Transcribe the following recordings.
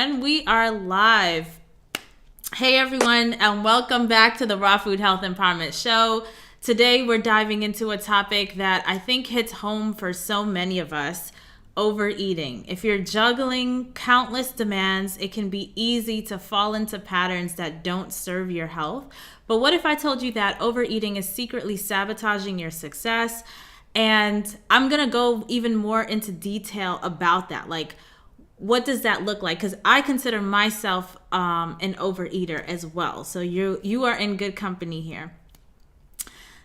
And we are live. Hey everyone, and welcome back to the Raw Food Health Empowerment Show. Today we're diving into a topic that I think hits home for so many of us: overeating. If you're juggling countless demands, it can be easy to fall into patterns that don't serve your health. But what if I told you that overeating is secretly sabotaging your success? And I'm going to go even more into detail about that. Like, what does that look like? Because I consider myself an overeater as well. So you are in good company here.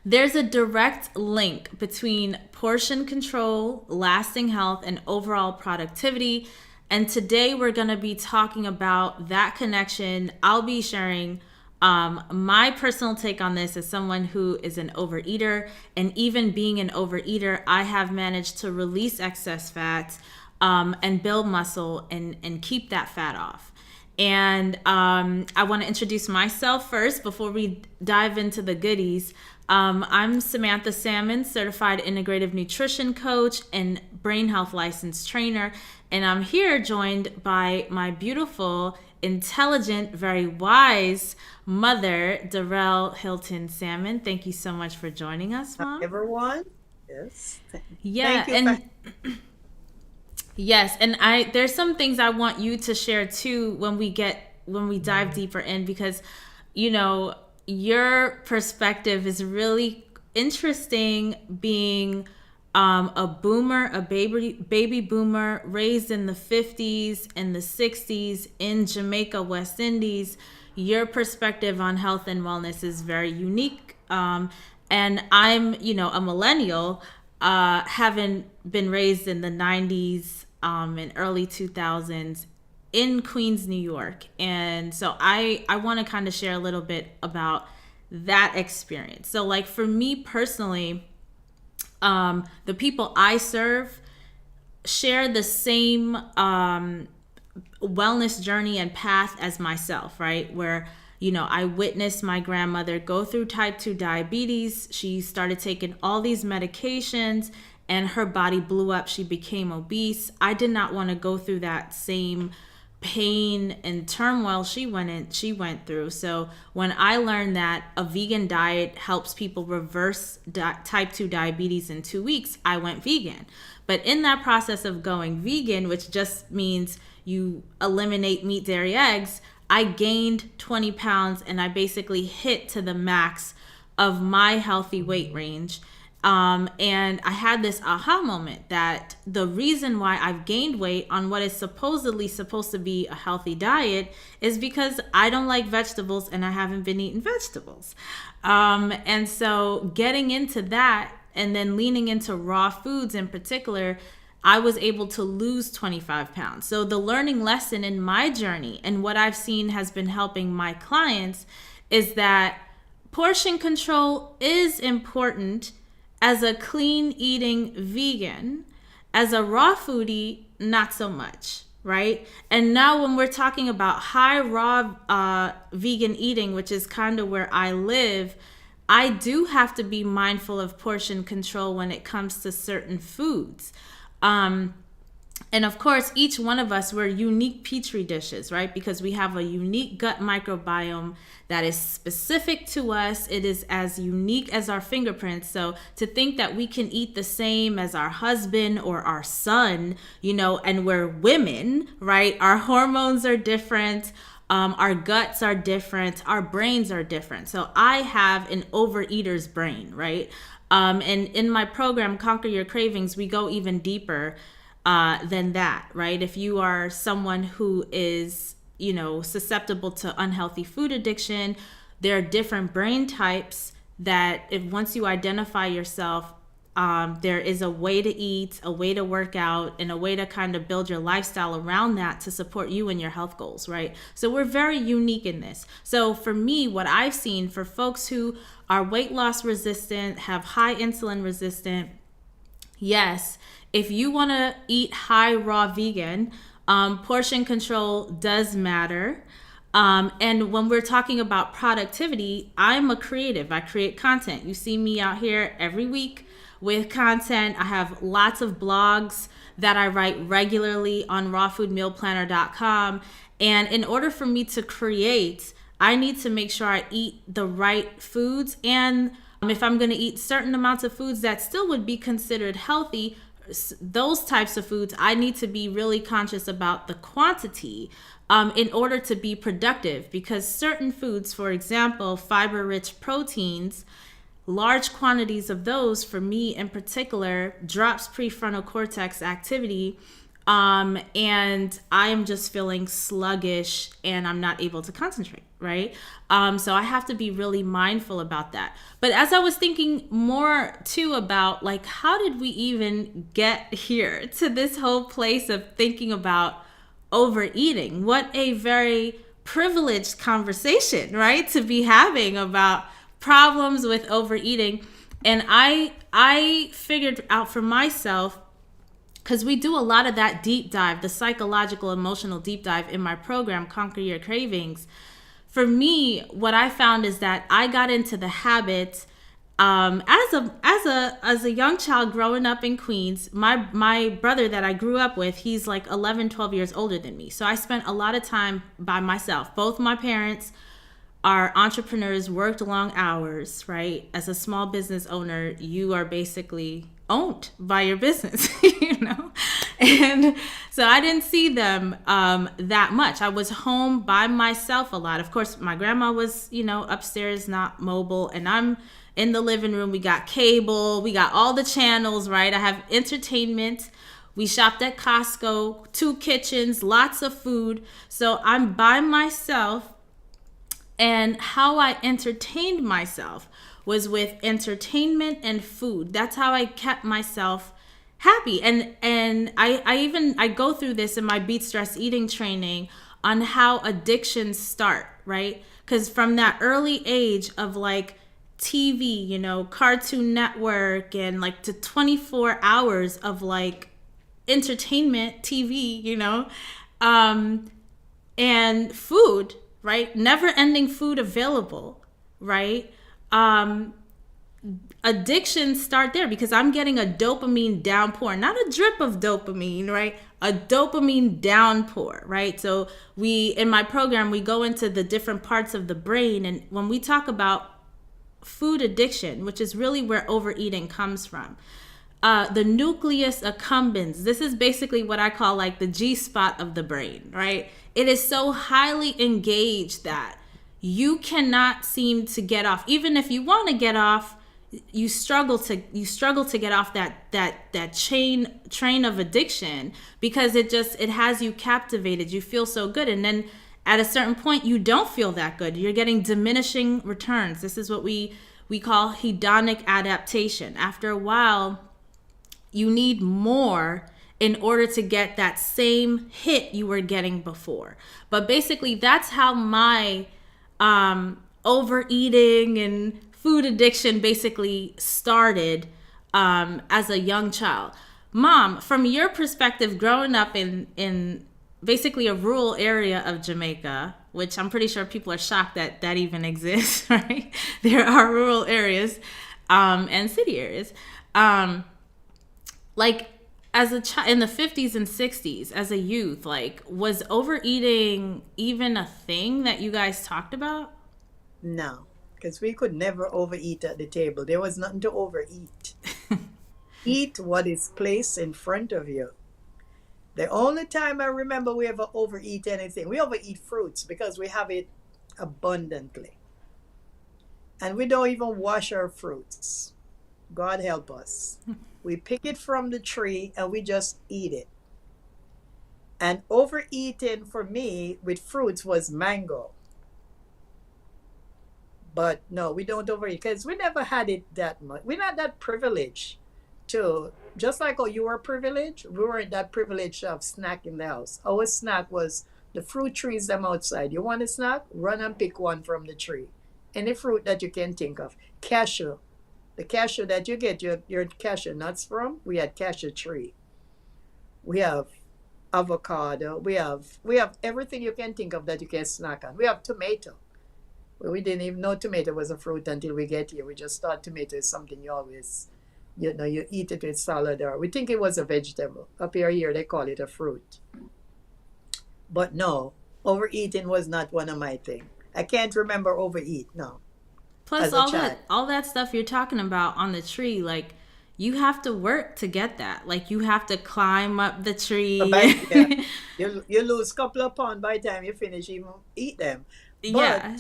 There's a direct link between portion control, lasting health, and overall productivity. And today we're going to be talking about that connection. I'll be sharing my personal take on this as someone who is an overeater. And even being an overeater, I have managed to release excess fat and build muscle and keep that fat off. And I want to introduce myself first before we dive into the goodies. I'm Samantha Salmon, certified integrative nutrition coach and brain health licensed trainer. And I'm here joined by my beautiful, intelligent, very wise mother, Dorrell Hylton Salmon. Thank you so much for joining us, Mom. Hi, everyone. Yes. Yeah. Thank you. Yes, and there's some things I want you to share too when we dive deeper in, because your perspective is really interesting, being a boomer, a baby boomer raised in the 50s and the 60s in Jamaica, West Indies. Your perspective on health and wellness is very unique. And I'm, a millennial, having been raised in the 90s and early 2000s in Queens, New York. And so I want to kind of share a little bit about that experience. So like for me personally, the people I serve share the same wellness journey and path as myself, right? Where I witnessed my grandmother go through type 2 diabetes. She started taking all these medications and her body blew up. She became obese. I did not want to go through that same pain and turmoil she went through. So when I learned that a vegan diet helps people reverse type 2 diabetes in 2 weeks, I went vegan. But in that process of going vegan, which just means you eliminate meat, dairy, eggs, I gained 20 pounds and I basically hit to the max of my healthy weight range. And I had this aha moment that the reason why I've gained weight on what is supposedly supposed to be a healthy diet is because I don't like vegetables and I haven't been eating vegetables. And so getting into that and then leaning into raw foods in particular, I was able to lose 25 pounds. So the learning lesson in my journey and what I've seen has been helping my clients is that portion control is important as a clean eating vegan. As a raw foodie, not so much, right? And now when we're talking about high raw vegan eating, which is kind of where I live, I do have to be mindful of portion control when it comes to certain foods. And of course, each one of us, we're unique petri dishes, right? Because we have a unique gut microbiome that is specific to us. It is as unique as our fingerprints. So to think that we can eat the same as our husband or our son, and we're women, right? Our hormones are different. Our guts are different. Our brains are different. So I have an overeater's brain, right? And in my program, Conquer Your Cravings, we go even deeper than that, right? If you are someone who is, susceptible to unhealthy food addiction, there are different brain types that once you identify yourself, there is a way to eat, a way to work out, and a way to kind of build your lifestyle around that to support you and your health goals, right? So we're very unique in this. So for me, what I've seen for folks who are weight loss resistant, have high insulin resistant, yes, if you want to eat high raw vegan, portion control does matter. And when we're talking about productivity, I'm a creative. I create content. You see me out here every week with content. I have lots of blogs that I write regularly on rawfoodmealplanner.com. And in order for me to create, I need to make sure I eat the right foods. And if I'm going to eat certain amounts of foods that still would be considered healthy, those types of foods, I need to be really conscious about the quantity in order to be productive. Because certain foods, for example, fiber-rich proteins, large quantities of those, for me in particular, drops prefrontal cortex activity. And I am just feeling sluggish and I'm not able to concentrate, right? So I have to be really mindful about that. But as I was thinking more too about like, how did we even get here to this whole place of thinking about overeating? What a very privileged conversation, right? To be having about problems with overeating. And I figured out for myself, because we do a lot of that deep dive, the psychological, emotional deep dive in my program, Conquer Your Cravings. For me, what I found is that I got into the habit as a young child growing up in Queens. My brother that I grew up with, he's like 11, 12 years older than me. So I spent a lot of time by myself. Both my parents are entrepreneurs, worked long hours, right? As a small business owner, you are basically owned by your business, you know? And so I didn't see them that much. I was home by myself a lot. Of course, my grandma was, upstairs, not mobile, and I'm in the living room. We got cable, we got all the channels, right? I have entertainment. We shopped at Costco, 2 kitchens, lots of food. So I'm by myself. And how I entertained myself was with entertainment and food. That's how I kept myself happy. And I go through this in my Beat Stress Eating training on how addictions start, right? Because from that early age of like TV, Cartoon Network, and like to 24 hours of like entertainment TV, and food, right? Never ending food available, right? Addictions start there because I'm getting a dopamine downpour, not a drip of dopamine, right? A dopamine downpour, right? So in my program, we go into the different parts of the brain. And when we talk about food addiction, which is really where overeating comes from, the nucleus accumbens, this is basically what I call like the G spot of the brain, right? It is so highly engaged that you cannot seem to get off. Even if you want to get off, you struggle to get off that train of addiction, because it has you captivated. You feel so good, and then at a certain point you don't feel that good. You're getting diminishing returns. This is what we call hedonic adaptation. After a while, you need more in order to get that same hit you were getting before. But basically, that's how my overeating and food addiction basically started as a young child. Mom, from your perspective, growing up in basically a rural area of Jamaica, which I'm pretty sure people are shocked that even exists, right? There are rural areas and city areas. Like, as a child in the 50s and 60s, as a youth, like, was overeating even a thing that you guys talked about? No, because we could never overeat at the table. There was nothing to overeat. Eat what is placed in front of you. The only time I remember we ever overeat anything, we overeat fruits because we have it abundantly. And we don't even wash our fruits. God help us. We pick it from the tree and we just eat it. And overeating for me with fruits was mango. But no, we don't overeat because we never had it that much. We're not that privileged to, just like how you were privileged, we weren't that privileged to have snack in the house. Our snack was the fruit trees them outside. You want a snack? Run and pick one from the tree. Any fruit that you can think of. Cashew. The cashew that you get your cashew nuts from, we had cashew tree. We have avocado. We have everything you can think of that you can snack on. We have tomato. Well, we didn't even know tomato was a fruit until we get here. We just thought tomato is something you always You eat it with salad, or we think it was a vegetable. Up here they call it a fruit. But no, overeating was not one of my things. I can't remember overeat, no, Plus as a child. all that stuff you're talking about on the tree, like you have to work to get that. Like you have to climb up the So by yeah, tree. you lose a couple of pounds by the time you finish even eat them. But Yeah.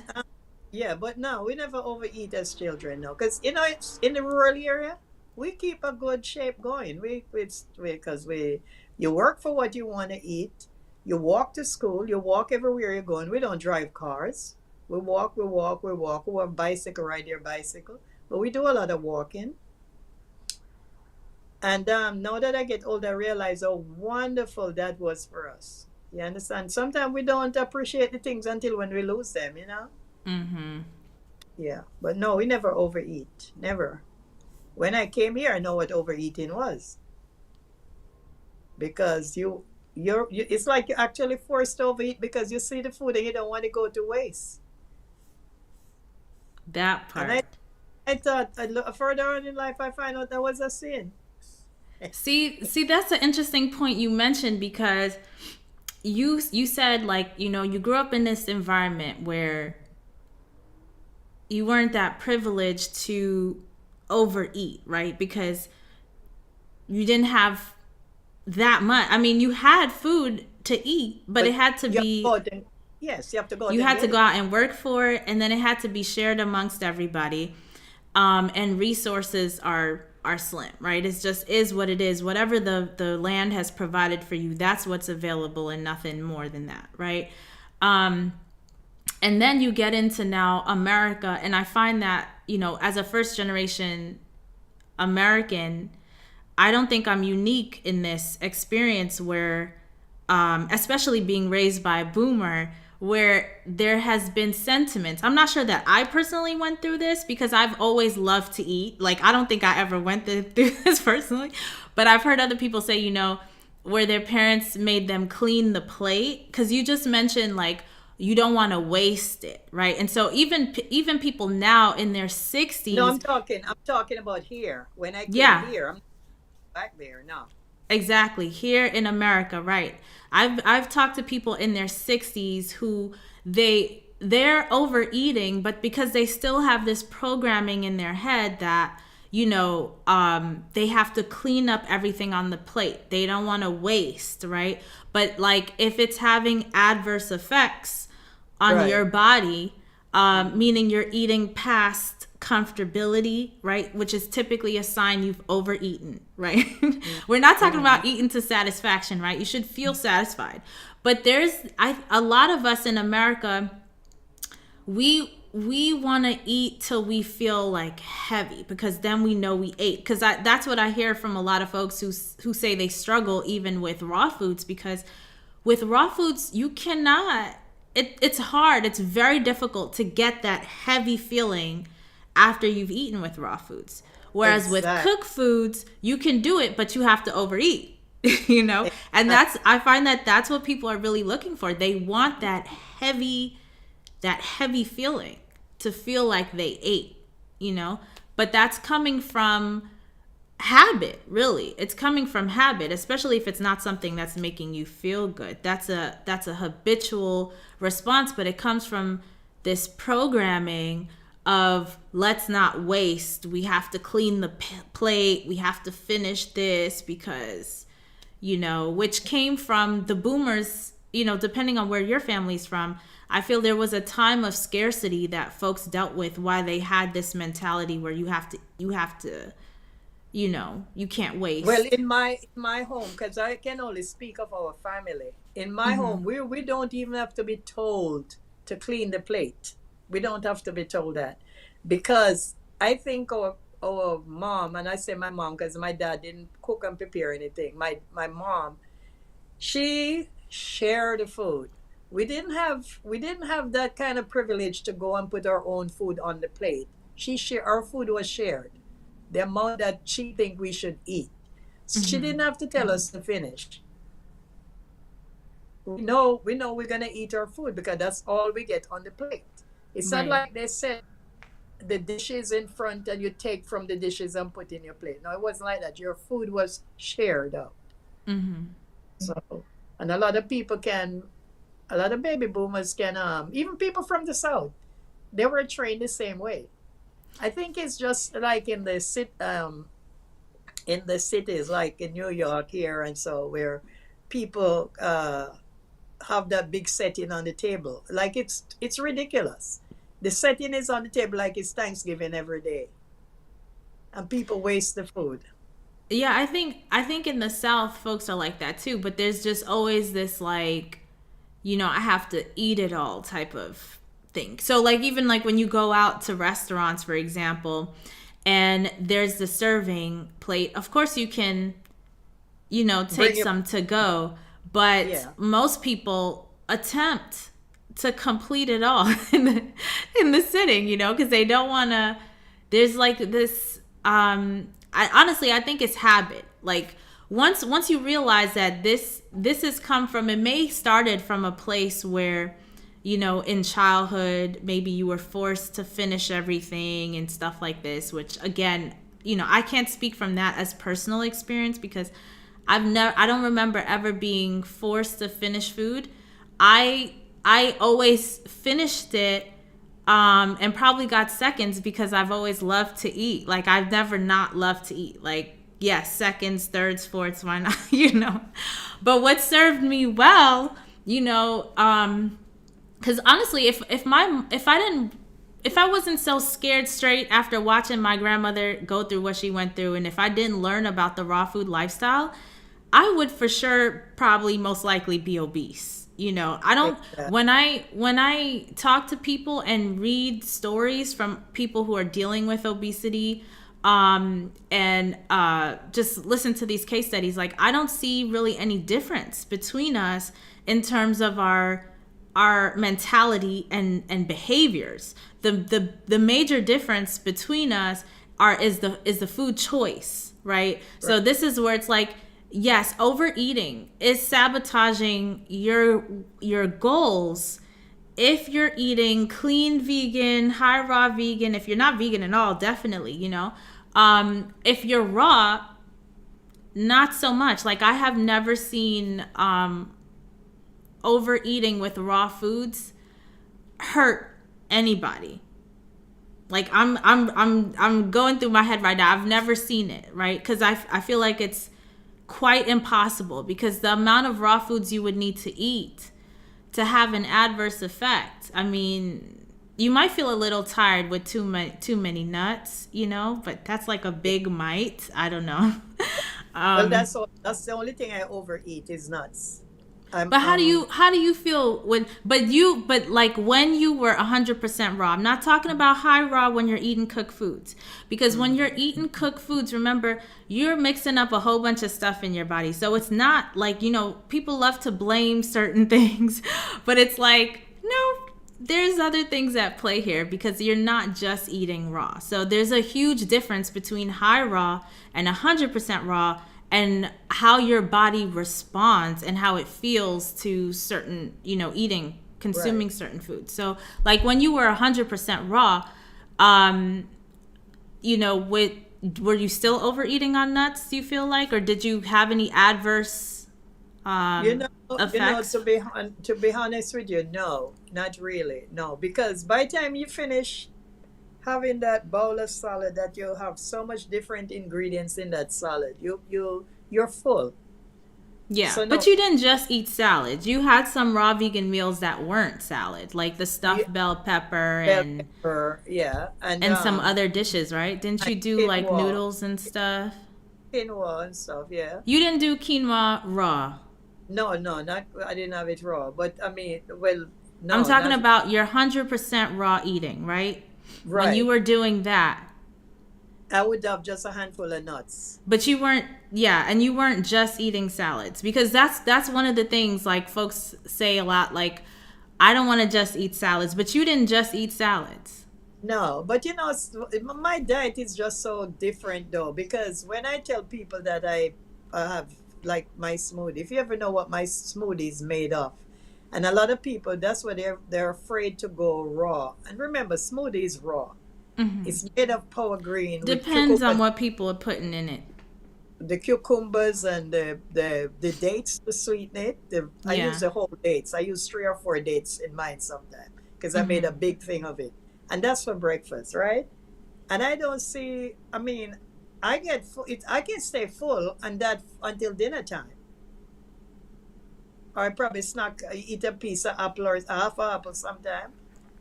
yeah, but no, we never overeat as children, no, because it's in the rural area. We keep a good shape going. It's because we you work for what you want to eat. You walk to school. You walk everywhere you're going. We don't drive cars. We walk. We walk. We walk. We have bicycle. Ride your bicycle. But we do a lot of walking. And now that I get older, I realize how wonderful that was for us. You understand? Sometimes we don't appreciate the things until when we lose them. Mm-hmm. Yeah. But no, we never overeat. Never. When I came here, I know what overeating was, because it's like you're actually forced to overeat because you see the food and you don't want to go to waste. That And part. I thought further on in life, I find out that was a sin. See, that's an interesting point you mentioned because you said like, you grew up in this environment where you weren't that privileged to overeat, right? Because you didn't have that much. I mean, you had food to eat, but it But had to you have to go be out and, yes, you have to go out you and had to get go it. out and work for it, and then it had to be shared amongst everybody. And resources are slim, right? It's just is what it is. Whatever the land has provided for you, that's what's available, and nothing more than that, right? Um, and then you get into now America, and I find that as a first generation American, I don't think I'm unique in this experience where, especially being raised by a boomer, where there has been sentiments. I'm not sure that I personally went through this because I've always loved to eat. Like, I don't think I ever went through this personally, but I've heard other people say, where their parents made them clean the plate. Because you just mentioned, like, you don't want to waste it, right? And so even people now in their No, 60s, I'm talking about here. When I came yeah, here, I'm back there now. exactly. Here in America, right? I've talked to people in their 60s who they're overeating, but because they still have this programming in their head that they have to clean up everything on the plate. They don't want to waste, right? But like if it's having adverse effects on your Right. body, meaning you're eating past comfortability, right? Which is typically a sign you've overeaten, right? We're not talking Mm-hmm. about eating to satisfaction, right? You should feel satisfied. But a lot of us in America, we want to eat till we feel like heavy because then we know we ate. Because that's what I hear from a lot of folks who say they struggle even with raw foods, because with raw foods you cannot. It's hard. It's very difficult to get that heavy feeling after you've eaten with raw foods. Whereas with Exactly. cooked foods, you can do it, but you have to overeat. And I find that that's what people are really looking for. They want that heavy feeling to feel like they ate. But that's coming from habit, really. It's coming from habit, especially if it's not something that's making you feel good. That's a habitual response, but it comes from this programming of let's not waste. We have to clean the plate. We have to finish this because which came from the boomers, depending on where your family's from. I feel there was a time of scarcity that folks dealt with, why they had this mentality where you can't Well, waste. in my home, because I can only speak of our family. In my home, we don't even have to be told to clean the plate. We don't have to be told that, because I think our mom, and I say my mom because my dad didn't cook and prepare anything. My mom, she shared the food. We didn't have that kind of privilege to go and put our own food on the plate. Our food was shared, the amount that she think we should eat. She didn't have to tell us to finish. We know we're gonna eat our food because that's all we get on the plate. It's not Right. like they said the dishes in front and you take from the dishes and put in your plate. No, it wasn't like that. Your food was shared out. Mm-hmm. So, and a lot of baby boomers can, even people from the South, they were trained the same way. I think it's just like in the cities, like in New York here and so, where people have that big setting on the table. Like it's ridiculous. The setting is on the table like it's Thanksgiving every day, and people waste the food. Yeah, I think in the South folks are like that too, but there's just always this like, I have to eat it all type of thing. So like even like when you go out to restaurants, for example, and there's the serving plate, of course you can, take Bring it, some to go, but yeah, most people attempt to complete it all in the sitting, because they don't want to. There's like this. I think it's habit. Like once you realize that this has come from, it may started from a place where, in childhood maybe you were forced to finish everything and stuff like this, which again, I can't speak from that as personal experience because I don't remember ever being forced to finish food. I always finished it, and probably got seconds because I've always loved to eat. Like I've never not loved to eat. Like yes, seconds, thirds, fourths, why not? But what served me well, because honestly, if I wasn't so scared straight after watching my grandmother go through what she went through, and if I didn't learn about the raw food lifestyle, I would for sure probably most likely be obese. I don't exactly. when I talk to people and read stories from people who are dealing with obesity, and just listen to these case studies, like I don't see really any difference between us in terms of our mentality and behaviors. The major difference between us is the food choice, right? So this is where it's like, yes, overeating is sabotaging your goals. If you're eating clean vegan, high raw vegan, if you're not vegan at all, definitely, if you're raw, not so much. Like I have never seen overeating with raw foods hurt anybody. Like I'm going through my head right now. I've never seen it, right? Because I feel like it's quite impossible because the amount of raw foods you would need to eat to have an adverse effect. I mean, you might feel a little tired with too many nuts, but that's like a big might. I don't know. Well, um that's the only thing I overeat is nuts. I'm But how do you feel but like when you were 100% raw? I'm not talking about high raw when you're eating cooked foods, because when you're eating cooked foods, remember you're mixing up a whole bunch of stuff in your body. So it's not like, people love to blame certain things, but it's like no, there's other things at play here because you're not just eating raw. So there's a huge difference between high raw and 100% raw, and how your body responds and how it feels to certain, right. consuming certain foods. So like when you were 100% raw, um, with were you still overeating on nuts, do you feel like, or did you have any adverse You know, effects? to be honest with you, no, not really, no, because by the time you finish having that bowl of salad, that you have so much different ingredients in that salad, you're full. Yeah, So but no, you didn't just eat salads. You had some raw vegan meals that weren't salad, like the you stuffed bell pepper bell and pepper, yeah, and some other dishes, right? Didn't and you do like quinoa, noodles and stuff? quinoa and stuff, yeah. You didn't do quinoa raw. No, no, not I didn't have it raw, but I mean, well, I'm no, talking not about your 100% raw eating, right? When you right. were doing that. I would have just a handful of nuts. But you weren't, yeah, and you weren't just eating salads, because that's one of the things like folks say a lot, like I don't want to just eat salads, but you didn't just eat salads. No, but my diet is just so different though, because when I tell people that I have like my smoothie, if you ever know what my smoothie is made of, and a lot of people, that's what they're afraid to go raw. And remember, smoothie is raw. It's made of power green with Depends on cucumber, what people are putting in it. the cucumbers and the dates to sweeten it. I use Yeah. the whole dates. I use 3 or 4 dates in mine sometimes because I made a big thing of it. And that's for breakfast, right? And I don't see, I mean, I get full, I can stay full and that until dinner time. Or I probably snack, eat a piece of apple or half an apple sometime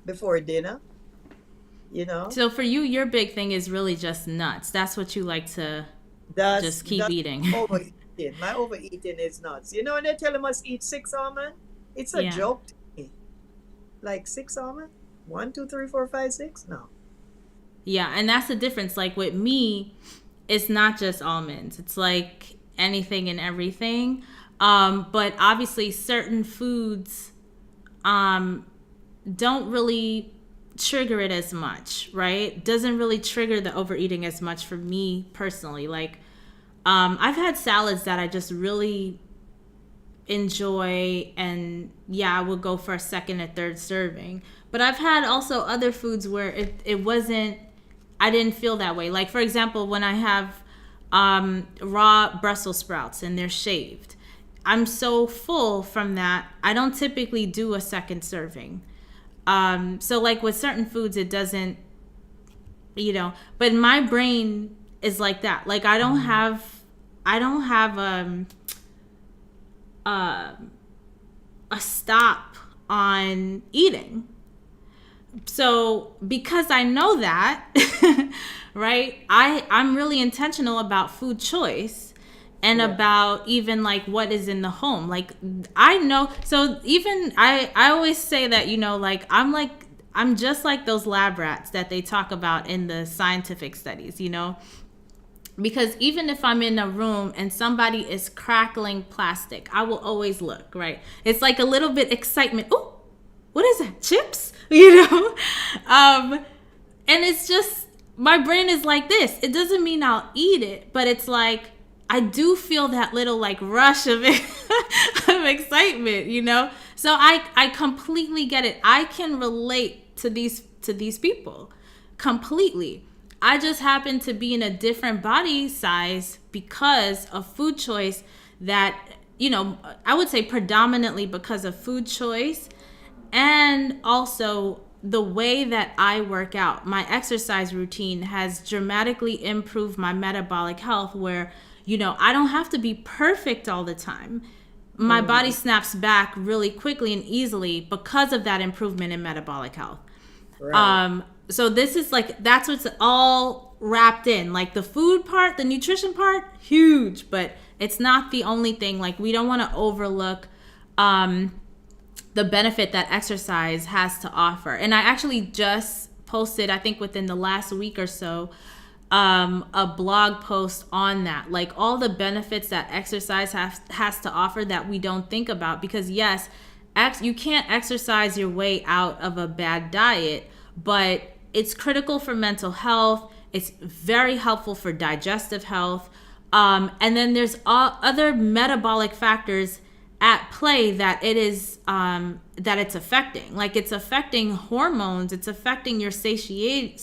before dinner, you know. So for you, your big thing is really just nuts. That's what you like to just keep That's eating. overeating. My overeating is nuts. You know when they tell them us eat 6 almonds? It's a Yeah. joke to me. Like 6 almonds? 1, 2, 3, 4, 5, 6? No. Yeah, and that's the difference. Like with me, it's not just almonds. It's like anything and everything. But obviously certain foods don't really trigger it as much, right? Doesn't really trigger the overeating as much for me personally. Like I've had salads that I just really enjoy, and yeah, I would go for a second or third serving. But I've had also other foods where it wasn't, I didn't feel that way. Like for example, when I have raw Brussels sprouts and they're shaved, I'm so full from that, I don't typically do a second serving. So like with certain foods, it doesn't, but my brain is like that. Like I don't have a stop on eating. So because I know that, right, I'm really intentional about food choice and about even like what is in the home. Like I know, so even I always say that, like I'm just like those lab rats that they talk about in the scientific studies, because even if I'm in a room and somebody is crackling plastic, I will always look, right? It's like a little bit excitement. Oh, what is that? Chips? And it's just, my brain is like this. It doesn't mean I'll eat it, but it's like, I do feel that little like rush of it, of excitement, So I completely get it. I can relate to these people completely. I just happen to be in a different body size because of food choice that, I would say predominantly because of food choice, and also the way that I work out. My exercise routine has dramatically improved my metabolic health where, I don't have to be perfect all the time. My body snaps back really quickly and easily because of that improvement in metabolic health. Right. So this is like, that's what's all wrapped in. Like the food part, the nutrition part, huge, but it's not the only thing. Like we don't want to overlook the benefit that exercise has to offer. And I actually just posted, I think within the last week or so, a blog post on that, like all the benefits that exercise has to offer that we don't think about. Because yes, you can't exercise your way out of a bad diet, but it's critical for mental health. It's very helpful for digestive health. And then there's other metabolic factors at play that it's affecting. Like it's affecting hormones. It's affecting your satiety,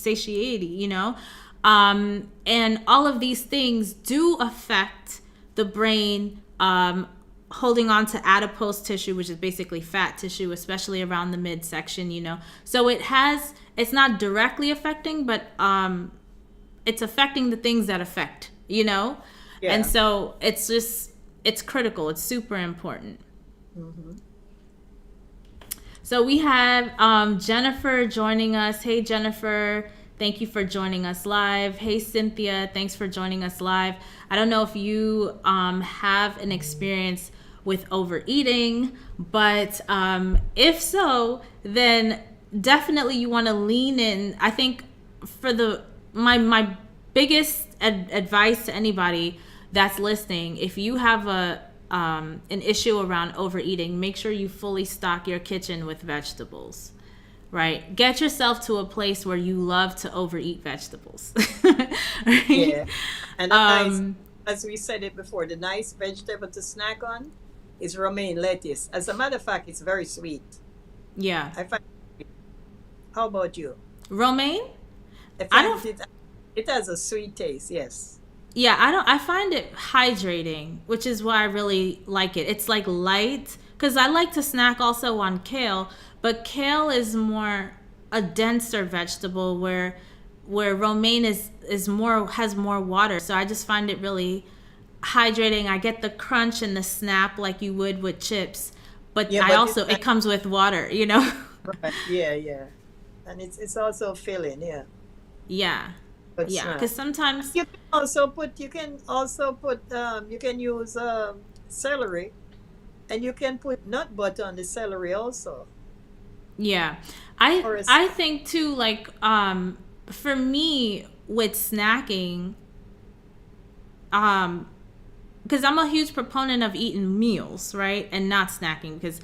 and all of these things do affect the brain, holding on to adipose tissue, which is basically fat tissue, especially around the midsection, So it's not directly affecting, but it's affecting the things that affect, Yeah. And so it's critical. It's super important. Mm-hmm. So we have Jennifer joining us. Hey, Jennifer. Thank you for joining us live. Hey, Cynthia. Thanks for joining us live. I don't know if you have an experience with overeating, but if so, then definitely you want to lean in. I think for my biggest advice to anybody that's listening, if you have an issue around overeating, make sure you fully stock your kitchen with vegetables. Right? Get yourself to a place where you love to overeat vegetables. Right? Yeah. And as we said it before, the nice vegetable to snack on is romaine lettuce. As a matter of fact, it's very sweet. Yeah. I find. How about you? Romaine? I I find don't. it has a sweet taste. Yes. Yeah, I don't. I find it hydrating, which is why I really like it. It's like light because I like to snack also on kale, but kale is more a denser vegetable where romaine is more has more water. So I just find it really hydrating. I get the crunch and the snap like you would with chips, but Yeah, I but it's also it like comes with water, you know. right. Yeah, yeah. And it's also filling. Yeah. Yeah. Good Yeah, snack. cuz sometimes You can use celery, and you can put nut butter on the celery also. yeah. Or a I think too like for me with snacking um because I'm a huge proponent of eating meals, right? And not snacking because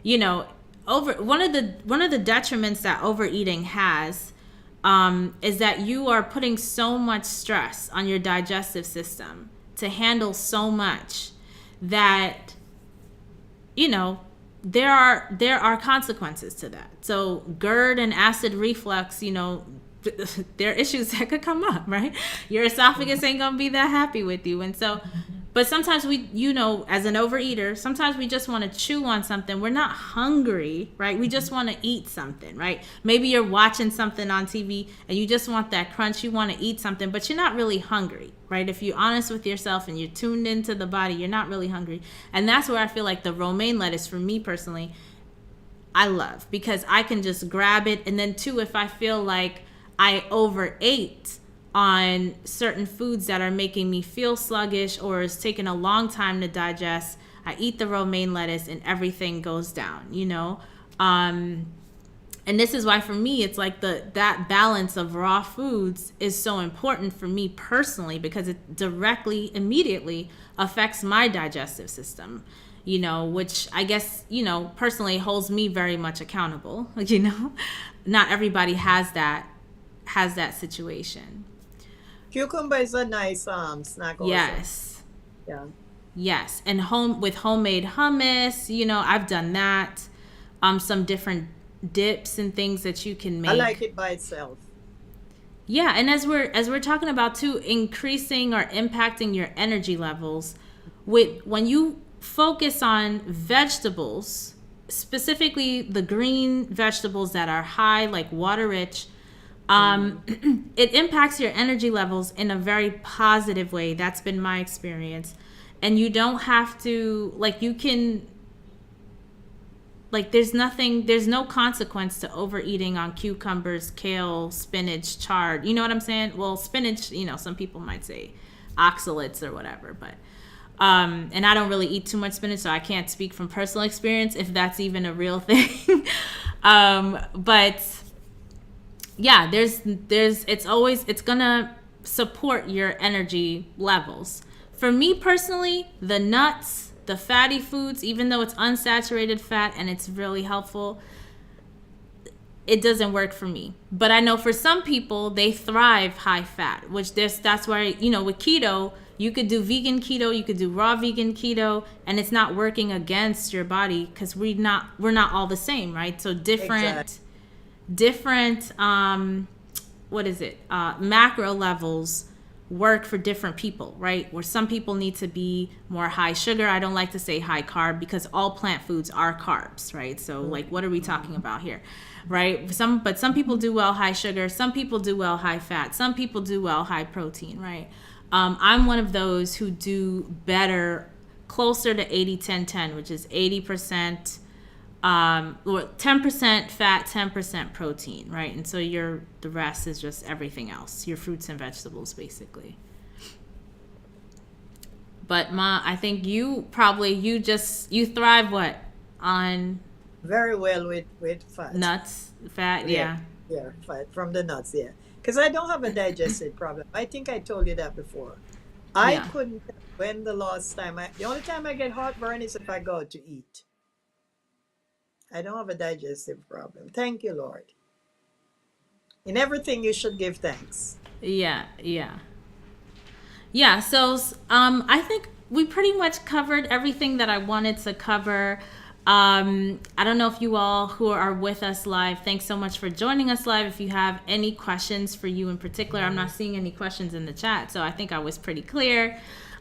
you know, over one of the detriments that overeating has is that you are putting so much stress on your digestive system to handle so much that you know there are consequences to that. So GERD and acid reflux, you know, there are issues that could come up, right? Your esophagus ain't gonna be that happy with you, and so. But sometimes we, you know, as an overeater, sometimes we just want to chew on something. We're not hungry, right? We just want to eat something, right? Maybe you're watching something on TV and you just want that crunch. You want to eat something, but you're not really hungry, right? If you're honest with yourself and you're tuned into the body, you're not really hungry. And that's where I feel like the romaine lettuce, for me personally, I love because I can just grab it. And then, too, if I feel like I overate on certain foods that are making me feel sluggish or is taking a long time to digest, I eat the romaine lettuce and everything goes down, you know? And this is why for me it's like that balance of raw foods is so important for me personally because it directly immediately affects my digestive system, you know, which I guess, you know, personally holds me very much accountable. You know, not everybody has that situation. cucumber is a nice snack also. Yes. Yeah. Yes, and homemade hummus, you know, I've done that. Some different dips and things that you can I like make. it by itself. Yeah, and as we're talking about too, increasing or impacting your energy levels, with when you focus on vegetables, specifically the green vegetables that are high, like water rich, Hmm. it impacts your energy levels in a very positive way. That's been my experience. And you don't have to like you can like there's no consequence to overeating on cucumbers, kale, spinach, chard. You know what I'm saying? Well, spinach, you know, some people might say oxalates or whatever, but and I don't really eat too much spinach, so I can't speak from personal experience if that's even a real thing. But yeah, there's it's gonna support your energy levels. For me personally, the nuts, the fatty foods, even though it's unsaturated fat and it's really helpful, it doesn't work for me. But I know for some people they thrive high fat, which that's why, you know, with keto, you could do vegan keto, you could do raw vegan keto, and it's not working against your body because we're not all the same, right? So Exactly. different what is it macro levels work for different people, right? Where some people need to be more high sugar. I don't like to say high carb because all plant foods are carbs, right? So like what are we talking about here, right? Some people do well high sugar, some people do well high fat, some people do well high protein, right? I'm one of those who do better closer to 80-10-10, which is 80% 10% fat, 10% protein, right? And so the rest is just everything else, your fruits and vegetables, basically. But I think you thrive what on Very well with fat. nuts, fat, Yeah, yeah, yeah, fat from the nuts. Yeah, because I don't have a digestive problem. I think I told you that before. I yeah. couldn't tell when the last time the only time I get heartburn is if I go out to eat. I don't have a digestive problem. Thank you, Lord. In everything, you should give thanks. Yeah, yeah. Yeah, so I think we pretty much covered everything that I wanted to cover. I don't know if you all who are with us live, thanks so much for joining us live. If you have any questions for you in particular, I'm not seeing any questions in the chat, so I think I was pretty clear.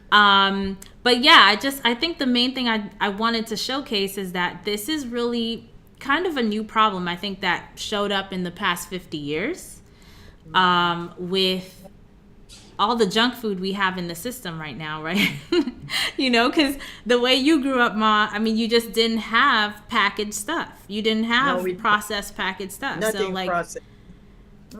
But yeah, I think the main thing I wanted to showcase is that this is really kind of a new problem, I think, that showed up in the past 50 years, with all the junk food we have in the system right now, right? Because the way you grew up, Ma, I mean, you just didn't have packaged stuff. You didn't have processed packaged stuff. Nothing So, like, processed.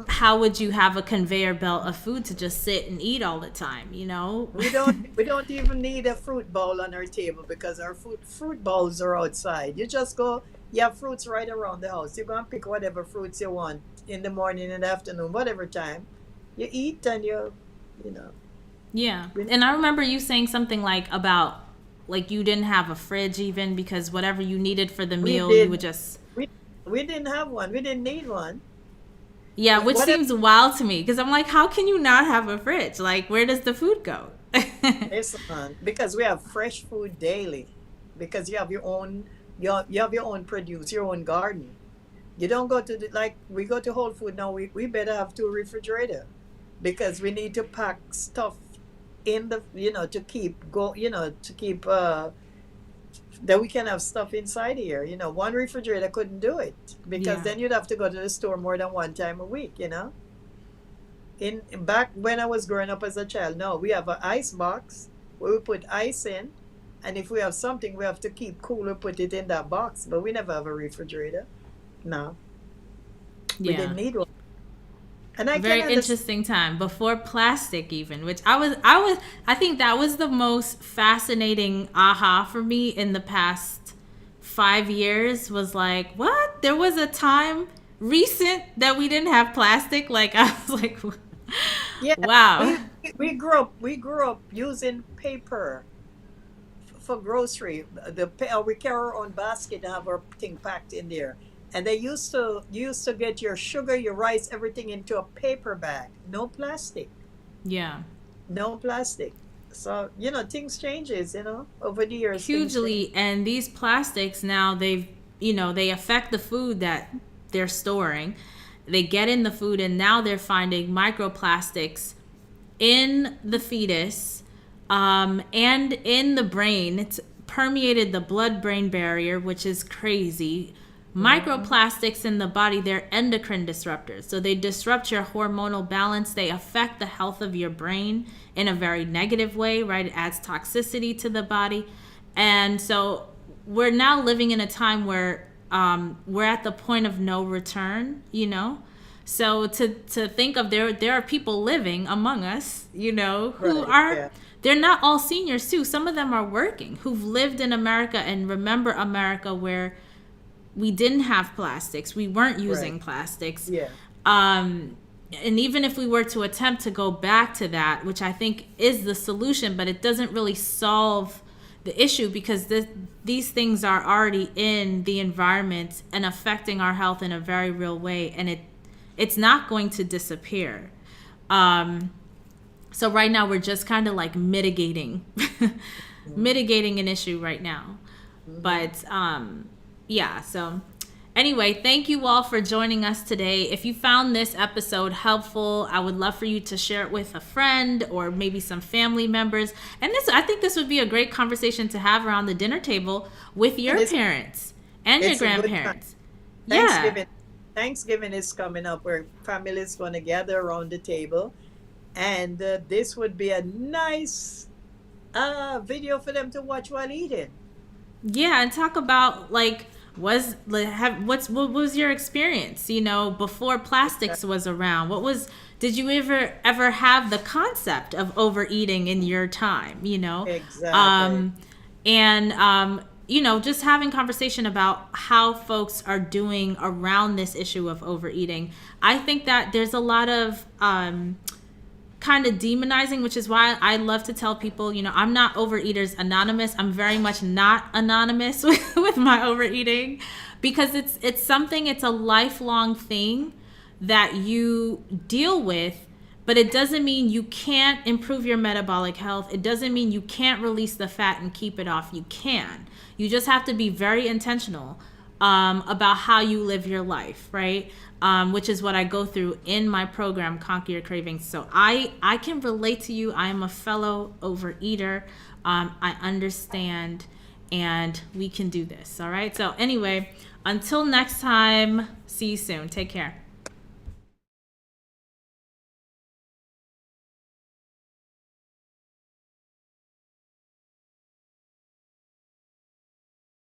how would you have a conveyor belt of food to just sit and eat all the time, We don't even need a fruit bowl on our table because our fruit bowls are outside. You just go, you have fruits right around the house. You go and pick whatever fruits you want in the morning, in the afternoon, whatever time. You eat and Yeah. And I remember you saying something like about, like, you didn't have a fridge even because whatever you needed for the meal, you would just... We didn't have one. We didn't need one. Yeah, which seems wild to me because I'm like, how can you not have a fridge? Like, where does the food go? Listen, because we have fresh food daily. Because you have your own, you have your own produce, your own garden. You don't go to we go to Whole Food now. We better have 2 refrigerators because we need to pack stuff in the to keep that we can have stuff inside here. One refrigerator couldn't do it because then you'd have to go to the store more than one time a week. In back when I was growing up as a child, no, we have an ice box where we put ice in, and if we have something we have to keep cool, we put it in that box. But we never have a refrigerator. No, we didn't need one. And very interesting time before plastic even, which I think that was the most fascinating aha for me in the past 5 years. Was like, what? There was a time recent that we didn't have plastic. Like, I was like, wow. We grew up using paper for grocery. We carry our own basket and have our thing packed in there. And they used to get your sugar, your rice, everything into a paper bag. No plastic. Yeah. No plastic. So, things changes, over the years. Hugely. And these plastics now, they affect the food that they're storing. They get in the food, and now they're finding microplastics in the fetus, and in the brain. It's permeated the blood-brain barrier, which is crazy. Microplastics in the body, they're endocrine disruptors. So they disrupt your hormonal balance. They affect the health of your brain in a very negative way, right? It adds toxicity to the body. And so we're now living in a time where we're at the point of no return, So to think of there are people living among us, who they're not all seniors too. Some of them are working, who've lived in America and remember America where we didn't have plastics. We weren't using plastics. Yeah. And even if we were to attempt to go back to that, which I think is the solution, but it doesn't really solve the issue because these things are already in the environment and affecting our health in a very real way. And it's not going to disappear. So right now we're just kind of like mitigating an issue right now. But yeah, so anyway, thank you all for joining us today. If you found this episode helpful, I would love for you to share it with a friend or maybe some family members. And I think this would be a great conversation to have around the dinner table with your parents and your grandparents. Thanksgiving is coming up where families going to gather around the table. And this would be a nice video for them to watch while eating. Yeah, and talk about what was your experience, before plastics was around? Did you ever have the concept of overeating in your time, Exactly. Just having conversation about how folks are doing around this issue of overeating. I think that there's a lot of kind of demonizing, which is why I love to tell people, I'm not Overeaters Anonymous. I'm very much not anonymous with my overeating because it's a lifelong thing that you deal with, but it doesn't mean you can't improve your metabolic health. It doesn't mean you can't release the fat and keep it off. You can. You just have to be very intentional about how you live your life, right? Which is what I go through in my program, Conquer Your Cravings. So I can relate to you. I am a fellow overeater. I understand, and we can do this. All right. So anyway, until next time, see you soon. Take care.